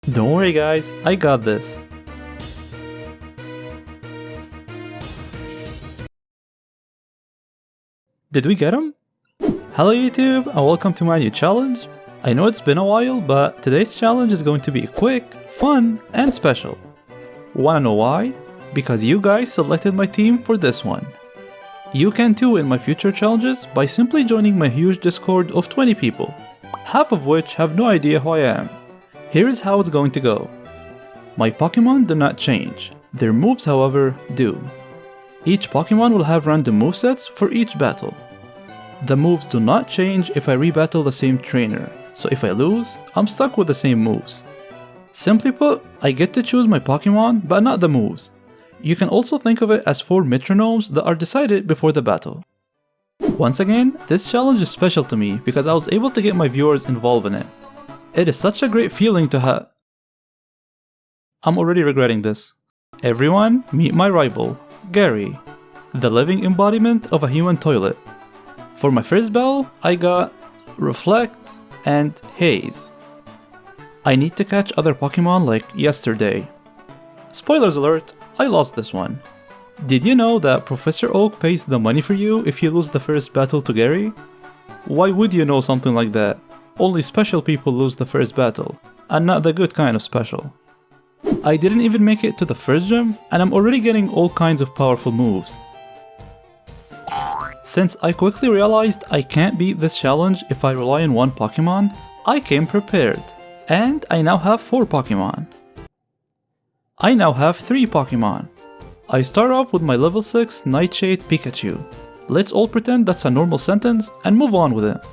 Don't worry guys, I got this. Did we get him? Hello YouTube and welcome to my new challenge. I know it's been a while, but today's challenge is going to be quick, fun, and special. Wanna know why? Because you guys selected my team for this one. You can too in my future challenges by simply joining my huge Discord of 20 people, half of which have no idea who I am. Here's how it's going to go. My Pokemon do not change, their moves however do. Each Pokemon will have random movesets for each battle. The moves do not change if I rebattle the same trainer, so if I lose, I'm stuck with the same moves. Simply put, I get to choose my Pokemon but not the moves. You can also think of it as 4 metronomes that are decided before the battle. Once again, this challenge is special to me because I was able to get my viewers involved in it. It is such a great feeling to have. I'm already regretting this. Everyone, meet my rival, Gary, the living embodiment of a human toilet. For my first battle, I got Reflect and Haze. I need to catch other Pokemon like yesterday. Spoilers alert, I lost this one. Did you know that Professor Oak pays the money for you if you lose the first battle to Gary? Why would you know something like that? Only special people lose the first battle, and not the good kind of special. I didn't even make it to the first gym, and I'm already getting all kinds of powerful moves. Since I quickly realized I can't beat this challenge if I rely on one Pokemon, I came prepared, and I now have 4 Pokemon. I now have 3 Pokemon. I start off with my level 6 Nightshade Pikachu. Let's all pretend that's a normal sentence and move on with it.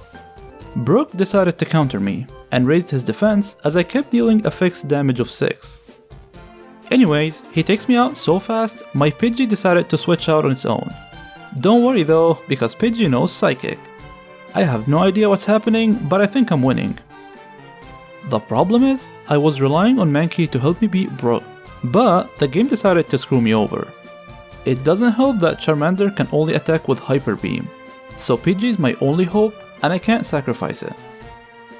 Brook decided to counter me, and raised his defense as I kept dealing a fixed damage of 6. Anyways, he takes me out so fast, my Pidgey decided to switch out on its own. Don't worry though, because Pidgey knows Psychic. I have no idea what's happening, but I think I'm winning. The problem is, I was relying on Mankey to help me beat Brook, but the game decided to screw me over. It doesn't help that Charmander can only attack with Hyper Beam, so Pidgey is my only hope and I can't sacrifice it.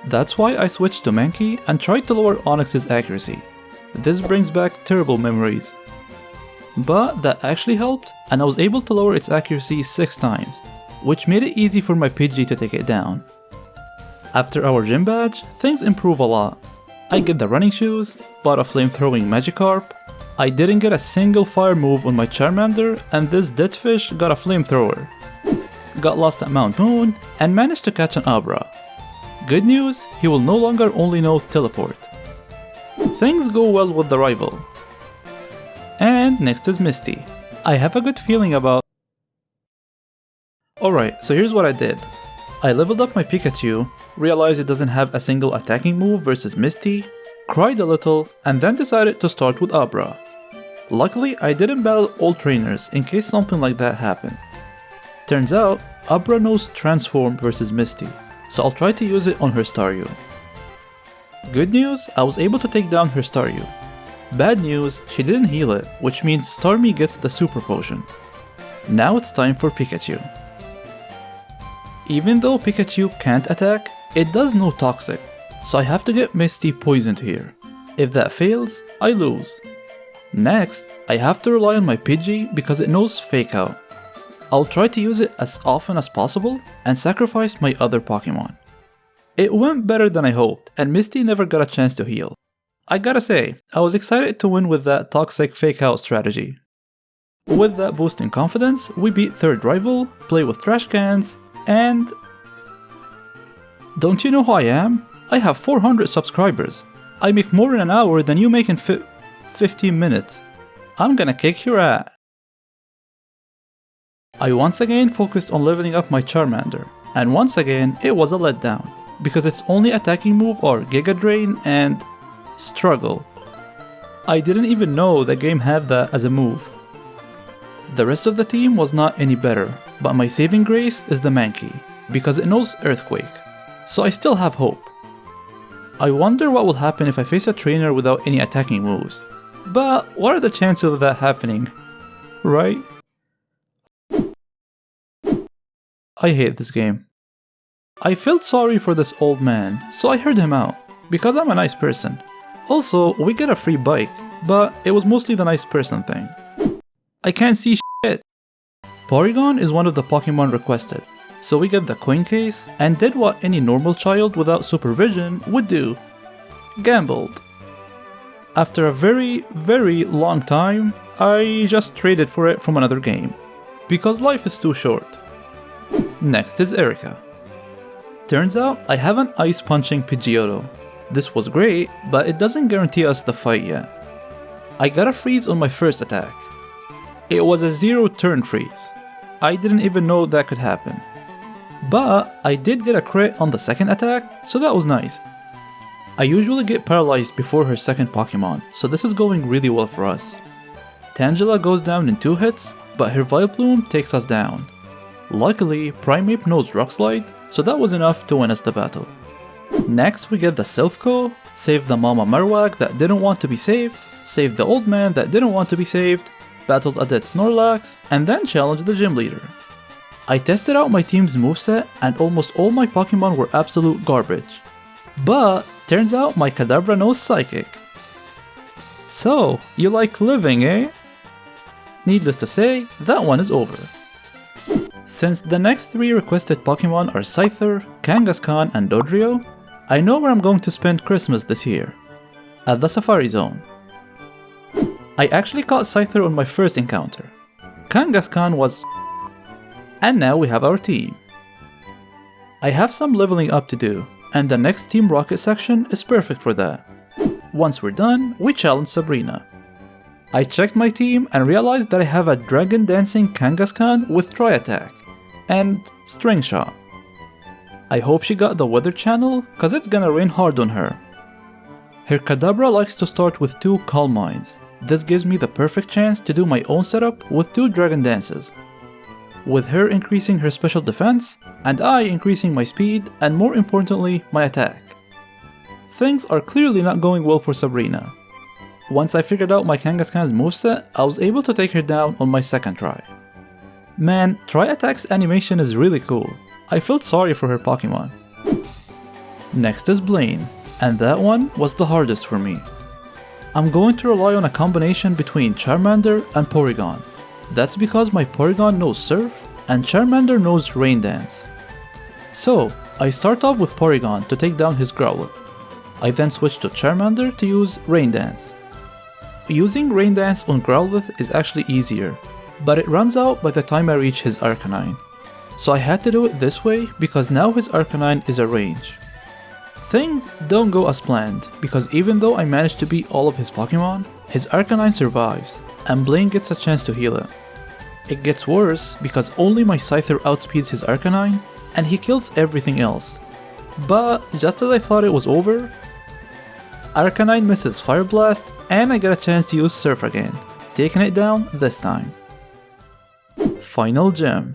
That's why I switched to Mankey and tried to lower Onix's accuracy. This brings back terrible memories. But that actually helped, and I was able to lower its accuracy 6 times, which made it easy for my Pidgey to take it down. After our gym badge, things improve a lot. I get the running shoes, bought a flamethrowing Magikarp, I didn't get a single fire move on my Charmander, and this dead fish got a flamethrower. Got lost at Mount Moon, and managed to catch an Abra. Good news, he will no longer only know Teleport. Things go well with the rival. And next is Misty. I have a good feeling about... Alright, so here's what I did. I leveled up my Pikachu, realized it doesn't have a single attacking move versus Misty, cried a little, and then decided to start with Abra. Luckily, I didn't battle all trainers in case something like that happened. Turns out, Abra knows Transform versus Misty, so I'll try to use it on her Staryu. Good news, I was able to take down her Staryu. Bad news, she didn't heal it, which means Starmie gets the Super Potion. Now it's time for Pikachu. Even though Pikachu can't attack, it does know Toxic, so I have to get Misty poisoned here. If that fails, I lose. Next, I have to rely on my Pidgey because it knows Fake Out. I'll try to use it as often as possible and sacrifice my other Pokemon. It went better than I hoped, and Misty never got a chance to heal. I gotta say, I was excited to win with that Toxic Fake Out strategy. With that boost in confidence, we beat third rival, play with trash cans, and... Don't you know who I am? I have 400 subscribers. I make more in an hour than you make in 15 minutes. I'm gonna kick your ass. I once again focused on leveling up my Charmander, and once again it was a letdown, because its only attacking move are Giga Drain and Struggle. I didn't even know the game had that as a move. The rest of the team was not any better, but my saving grace is the Mankey, because it knows Earthquake, so I still have hope. I wonder what will happen if I face a trainer without any attacking moves, but what are the chances of that happening, right? I hate this game. I felt sorry for this old man, so I heard him out, because I'm a nice person. Also, we get a free bike, but it was mostly the nice person thing. I can't see shit! Porygon is one of the Pokemon requested, so we get the coin case and did what any normal child without supervision would do. Gambled. After a very long time, I just traded for it from another game, because life is too short. Next is Erica. Turns out I have an ice punching Pidgeotto. This was great, but it doesn't guarantee us the fight yet. I got a freeze on my first attack. It was a 0 turn freeze. I didn't even know that could happen. But I did get a crit on the second attack, so that was nice. I usually get paralyzed before her second Pokemon, so this is going really well for us. Tangela goes down in 2 hits, but her Vileplume takes us down. Luckily, Primeape knows Rock Slide, so that was enough to win us the battle. Next we get the Silphco, save the Mama Marowak that didn't want to be saved, save the old man that didn't want to be saved, battled a dead Snorlax, and then challenged the gym leader. I tested out my team's moveset and almost all my Pokemon were absolute garbage. But turns out my Kadabra knows Psychic. So, you like living, eh? Needless to say, that one is over. Since the next 3 requested Pokemon are Scyther, Kangaskhan, and Dodrio, I know where I'm going to spend Christmas this year. At the Safari Zone. I actually caught Scyther on my first encounter. Kangaskhan was... And now we have our team. I have some leveling up to do, and the next Team Rocket section is perfect for that. Once we're done, we challenge Sabrina. I checked my team and realized that I have a Dragon Dancing Kangaskhan with Tri-Attack and String Shot. I hope she got the weather channel, cause it's gonna rain hard on her. Her Kadabra likes to start with 2 Calm Minds. This gives me the perfect chance to do my own setup with 2 Dragon Dances. With her increasing her special defense, and I increasing my speed and more importantly my attack. Things are clearly not going well for Sabrina. Once I figured out my Kangaskhan's moveset, I was able to take her down on my second try. Man, Tri-Attack's animation is really cool. I felt sorry for her Pokemon. Next is Blaine, and that one was the hardest for me. I'm going to rely on a combination between Charmander and Porygon. That's because my Porygon knows Surf and Charmander knows Rain Dance. So, I start off with Porygon to take down his Growlithe. I then switch to Charmander to use Rain Dance. Using Rain Dance on Growlithe is actually easier, but it runs out by the time I reach his Arcanine. So I had to do it this way because now his Arcanine is a range. Things don't go as planned because even though I managed to beat all of his Pokemon, his Arcanine survives and Blaine gets a chance to heal it. It gets worse because only my Scyther outspeeds his Arcanine and he kills everything else. But just as I thought it was over, Arcanine misses Fire Blast and I get a chance to use Surf again, taking it down this time. Final gem.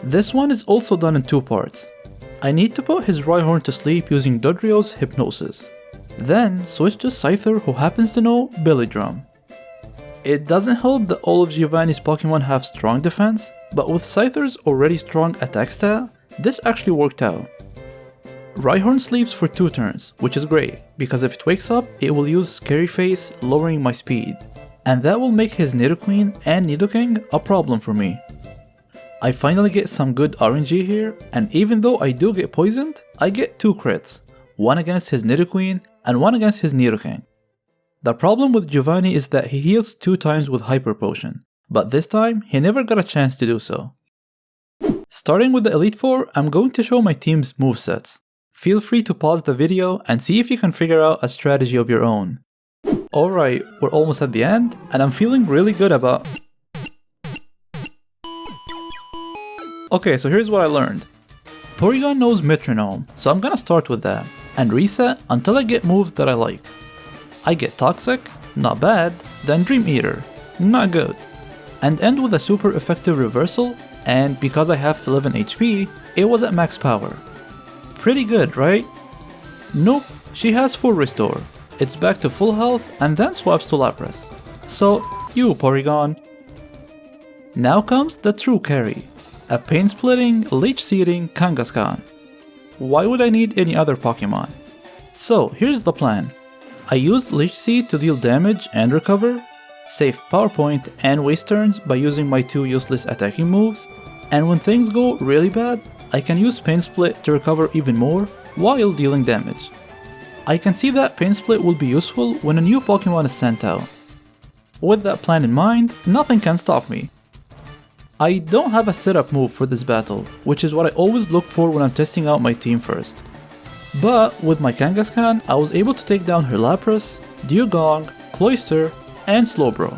This one is also done in 2 parts. I need to put his Rhyhorn to sleep using Dodrio's Hypnosis. Then switch to Scyther who happens to know Billy Drum. It doesn't help that all of Giovanni's Pokemon have strong defense, but with Scyther's already strong attack stat, this actually worked out. Rhyhorn sleeps for 2 turns, which is great, because if it wakes up, it will use Scary Face, lowering my speed, and that will make his Nidoqueen and Nidoking a problem for me. I finally get some good RNG here, and even though I do get poisoned, I get 2 crits, one against his Nidoqueen and one against his Nidoking. The problem with Giovanni is that he heals 2 times with Hyper Potion, but this time he never got a chance to do so. Starting with the Elite Four, I'm going to show my team's movesets. Feel free to pause the video and see if you can figure out a strategy of your own. Alright, we're almost at the end, and I'm feeling really good about... Okay, so here's what I learned. Porygon knows Metronome, so I'm gonna start with that, and reset until I get moves that I like. I get Toxic, not bad, then Dream Eater, not good, and end with a super effective reversal, and because I have 11 HP, it was at max power. Pretty good, right? Nope, she has full restore, it's back to full health and then swaps to Lapras. So, you Porygon. Now comes the true carry, a pain-splitting, leech-seeding Kangaskhan. Why would I need any other Pokemon? So, here's the plan. I used Leech Seed to deal damage and recover, save power point and waste turns by using my 2 useless attacking moves, and when things go really bad, I can use Pain Split to recover even more while dealing damage. I can see that Pain Split will be useful when a new Pokemon is sent out. With that plan in mind, nothing can stop me. I don't have a setup move for this battle, which is what I always look for when I'm testing out my team first. But with my Kangaskhan, I was able to take down her Lapras, Dewgong, Cloyster, and Slowbro.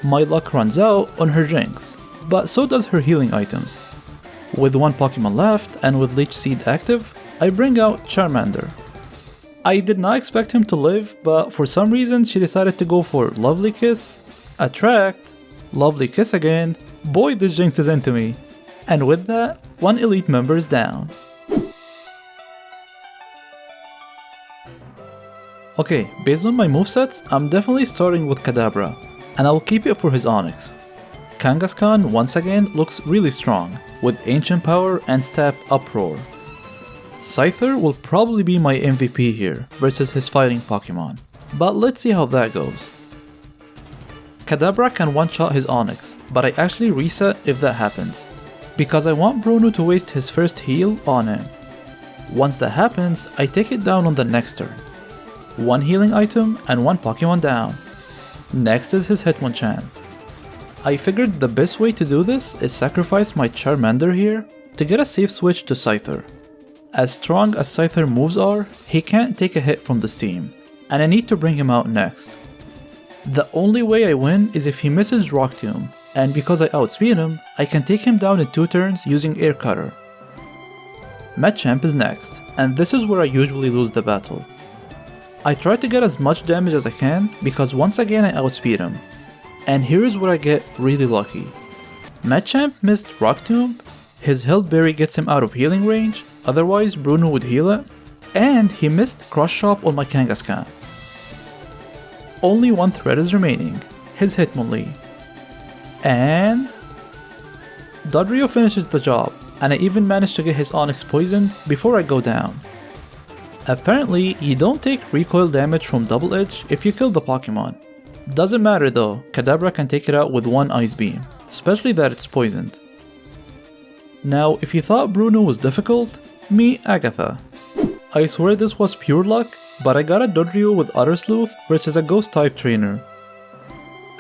My luck runs out on her Jinx, but so does her healing items. With 1 Pokemon left and with Leech Seed active, I bring out Charmander. I did not expect him to live, but for some reason she decided to go for Lovely Kiss, Attract, Lovely Kiss again. Boy, this Jinx is into me. And with that, 1 elite member is down. Okay, based on my movesets, I'm definitely starting with Kadabra, and I'll keep it for his Onyx. Kangaskhan once again looks really strong, with Ancient Power and Step Uproar. Scyther will probably be my MVP here versus his fighting Pokemon, but let's see how that goes. Kadabra can one-shot his Onyx, but I actually reset if that happens, because I want Bruno to waste his first heal on him. Once that happens, I take it down on the next turn. 1 healing item and 1 Pokemon down. Next is his Hitmonchan. I figured the best way to do this is sacrifice my Charmander here to get a safe switch to Scyther. As strong as Scyther moves are, he can't take a hit from this team, and I need to bring him out next. The only way I win is if he misses Rock Tomb, and because I outspeed him, I can take him down in 2 turns using Air Cutter. Machamp is next, and this is where I usually lose the battle. I try to get as much damage as I can because once again I outspeed him, and here is where I get really lucky. Machamp missed Rock Tomb, his Health Berry gets him out of healing range, otherwise Bruno would heal it, and he missed Cross Chop on my Kangaskhan. Only 1 threat is remaining, his Hitmonlee. And Dodrio finishes the job, and I even managed to get his Onyx poisoned before I go down. Apparently, you don't take recoil damage from Double Edge if you kill the Pokemon. Doesn't matter though, Kadabra can take it out with 1 Ice Beam, especially that it's poisoned. Now, if you thought Bruno was difficult, meet Agatha. I swear this was pure luck, but I got a Dodrio with Utter Sleuth versus a Ghost type trainer.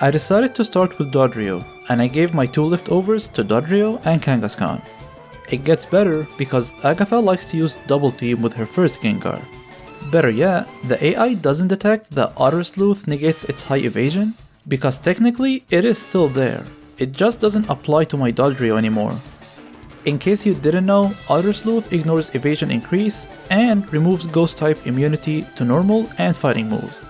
I decided to start with Dodrio, and I gave my 2 leftovers to Dodrio and Kangaskhan. It gets better because Agatha likes to use Double Team with her first Gengar. Better yet, the AI doesn't detect that Utter Sleuth negates its high evasion, because technically it is still there, it just doesn't apply to my Dodrio anymore. In case you didn't know, Utter Sleuth ignores evasion increase and removes Ghost type immunity to normal and fighting moves.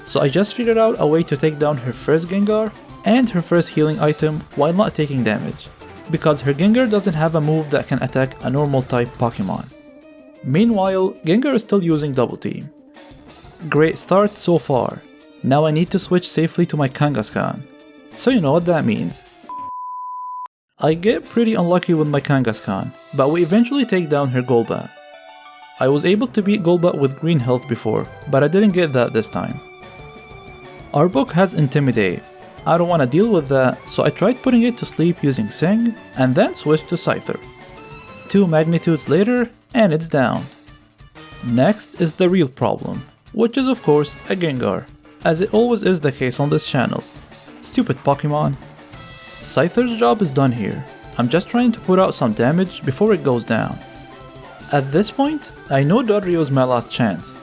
So I just figured out a way to take down her first Gengar and her first healing item while not taking damage, because her Gengar doesn't have a move that can attack a normal type Pokemon. Meanwhile, Gengar is still using Double Team. Great start so far. Now I need to switch safely to my Kangaskhan. So you know what that means. I get pretty unlucky with my Kangaskhan, but we eventually take down her Golbat. I was able to beat Golbat with green health before, but I didn't get that this time. Our book has Intimidate. I don't want to deal with that, so I tried putting it to sleep using Sing, and then switched to Scyther. 2 magnitudes later, and it's down. Next is the real problem, which is of course a Gengar, as it always is the case on this channel. Stupid Pokemon. Scyther's job is done here. I'm just trying to put out some damage before it goes down. At this point, I know Dodrio is my last chance.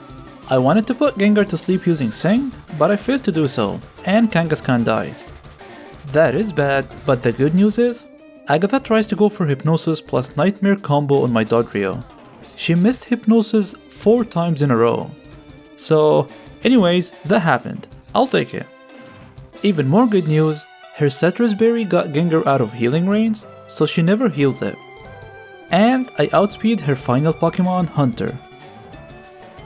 I wanted to put Gengar to sleep using Sing, but I failed to do so, and Kangaskhan dies. That is bad, but the good news is, Agatha tries to go for Hypnosis plus Nightmare combo on my Dodrio. She missed Hypnosis 4 times in a row. So, anyways, that happened. I'll take it. Even more good news, her Citrus Berry got Gengar out of healing range, so she never heals it. And I outspeed her final Pokemon, Hunter.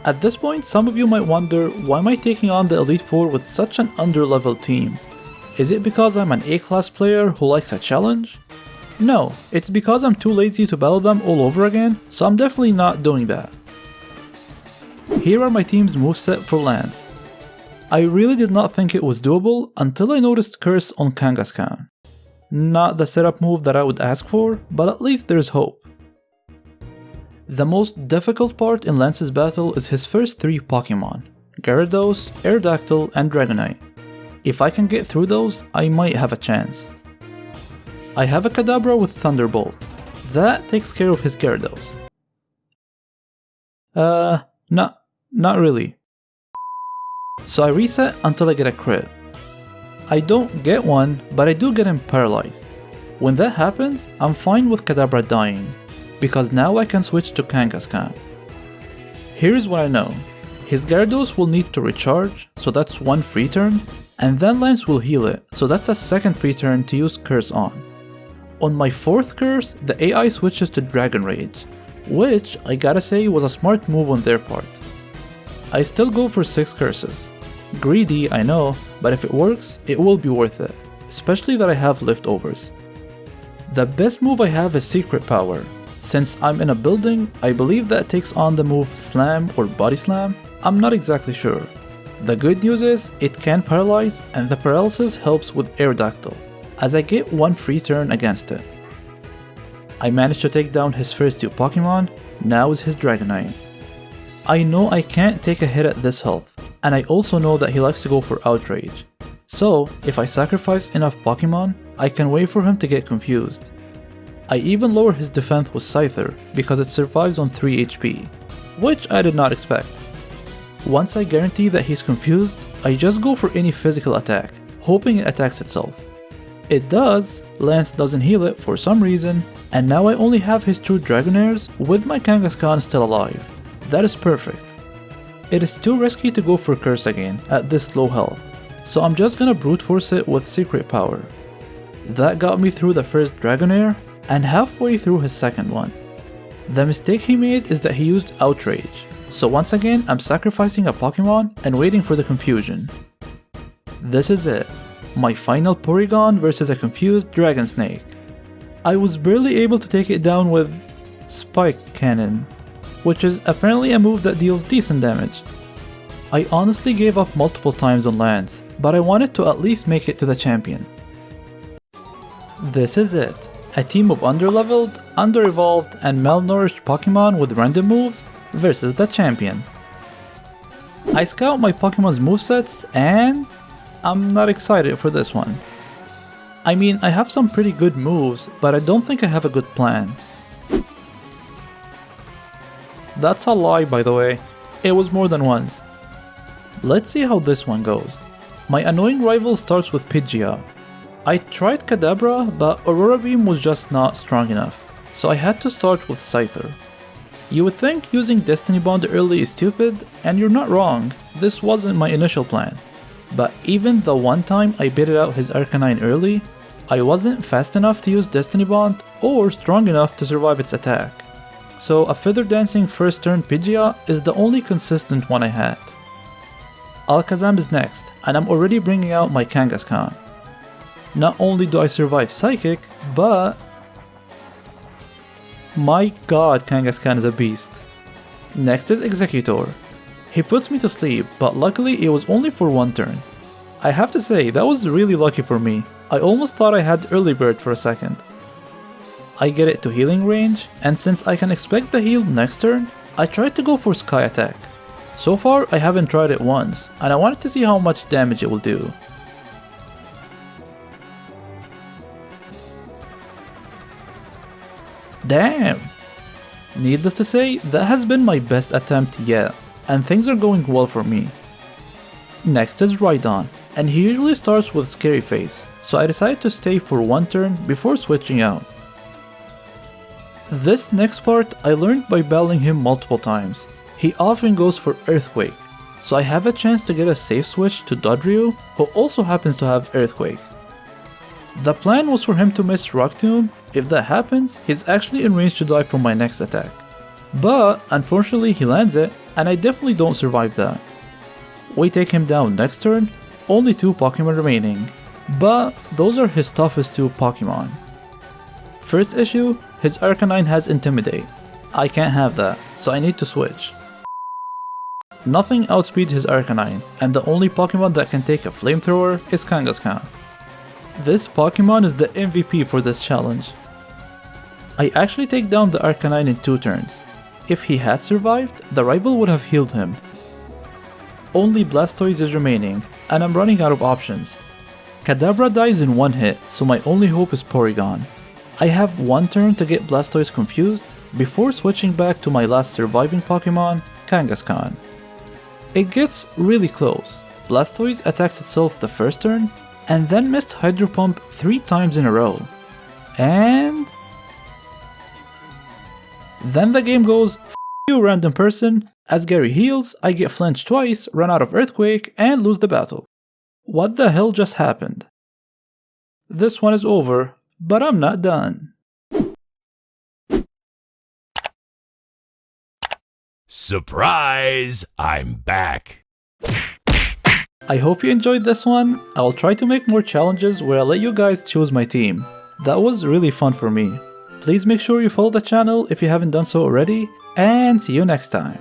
At this point, some of you might wonder, why am I taking on the Elite Four with such an underleveled team? Is it because I'm an A-class player who likes a challenge? No, it's because I'm too lazy to battle them all over again, so I'm definitely not doing that. Here are my team's moveset for Lance. I really did not think it was doable until I noticed Curse on Kangaskhan. Not the setup move that I would ask for, but at least there's hope. The most difficult part in Lance's battle is his first 3 Pokemon, Gyarados, Aerodactyl, and Dragonite. If I can get through those, I might have a chance. I have a Kadabra with Thunderbolt. That takes care of his Gyarados. Not really. So I reset until I get a crit. I don't get one, but I do get him paralyzed. When that happens, I'm fine with Kadabra dying, because now I can switch to Kangaskhan. Here's what I know. His Gyarados will need to recharge, so that's 1 free turn, and then Lance will heal it, so that's a 2nd free turn to use Curse on. On my 4th Curse, the AI switches to Dragon Rage, which I gotta say was a smart move on their part. I still go for 6 Curses. Greedy, I know, but if it works, it will be worth it, especially that I have leftovers. The best move I have is Secret Power. Since I'm in a building, I believe that takes on the move Slam or Body Slam, I'm not exactly sure. The good news is, it can paralyze, and the paralysis helps with Aerodactyl, as I get 1 free turn against it. I managed to take down his first 2 Pokemon, now is his Dragonite. I know I can't take a hit at this health, and I also know that he likes to go for Outrage. So, if I sacrifice enough Pokemon, I can wait for him to get confused. I even lower his defense with Scyther because it survives on 3 HP, which I did not expect. Once I guarantee that he's confused, I just go for any physical attack, hoping it attacks itself. It does, Lance doesn't heal it for some reason, and now I only have his 2 Dragonairs with my Kangaskhan still alive. That is perfect. It is too risky to go for Curse again at this low health, so I'm just gonna brute force it with Secret Power. That got me through the first Dragonair, and halfway through his second one. The mistake he made is that he used Outrage, so once again I'm sacrificing a Pokemon and waiting for the confusion. This is it, my final Porygon versus a confused Dragon Snake. I was barely able to take it down with Spike Cannon, which is apparently a move that deals decent damage. I honestly gave up multiple times on Lance, but I wanted to at least make it to the champion. This is it. A team of underleveled, under-evolved, and malnourished Pokemon with random moves versus the champion. I scout my Pokemon's movesets and I'm not excited for this one. I mean, I have some pretty good moves, but I don't think I have a good plan. That's a lie, by the way. It was more than once. Let's see how this one goes. My annoying rival starts with Pidgeot. I tried Kadabra, but Aurora Beam was just not strong enough, so I had to start with Scyther. You would think using Destiny Bond early is stupid, and you're not wrong, this wasn't my initial plan. But even the one time I baited out his Arcanine early, I wasn't fast enough to use Destiny Bond or strong enough to survive its attack. So a Feather Dancing first turn Pidgeot is the only consistent one I had. Alakazam is next, and I'm already bringing out my Kangaskhan. Not only do I survive Psychic, but... my god, Kangaskhan is a beast. Next is Executor. He puts me to sleep, but luckily it was only for 1 turn. I have to say, that was really lucky for me. I almost thought I had Early Bird for a second. I get it to healing range, and since I can expect the heal next turn, I tried to go for Sky Attack. So far, I haven't tried it once, and I wanted to see how much damage it will do. Damn! Needless to say, that has been my best attempt yet, and things are going well for me. Next is Rhydon, and he usually starts with Scary Face, so I decided to stay for 1 turn before switching out. This next part I learned by battling him multiple times. He often goes for Earthquake, so I have a chance to get a safe switch to Dodrio, who also happens to have Earthquake. The plan was for him to miss Rock Tomb. If that happens, he's actually in range to die from my next attack. But unfortunately he lands it, and I definitely don't survive that. We take him down next turn, only 2 Pokemon remaining, but those are his toughest 2 Pokemon. First issue, his Arcanine has Intimidate. I can't have that, so I need to switch. Nothing outspeeds his Arcanine, and the only Pokemon that can take a Flamethrower is Kangaskhan. This Pokemon is the MVP for this challenge. I actually take down the Arcanine in 2 turns. If he had survived, the rival would have healed him. Only Blastoise is remaining, and I'm running out of options. Kadabra dies in 1 hit, so my only hope is Porygon. I have 1 turn to get Blastoise confused before switching back to my last surviving Pokemon, Kangaskhan. It gets really close. Blastoise attacks itself the first turn, and then missed Hydro Pump 3 times in a row. And then the game goes, F you random person, as Gary heals, I get flinched twice, run out of Earthquake, and lose the battle. What the hell just happened? This one is over, but I'm not done. Surprise! I'm back! I hope you enjoyed this one. I'll try to make more challenges where I'll let you guys choose my team. That was really fun for me. Please make sure you follow the channel if you haven't done so already, and see you next time.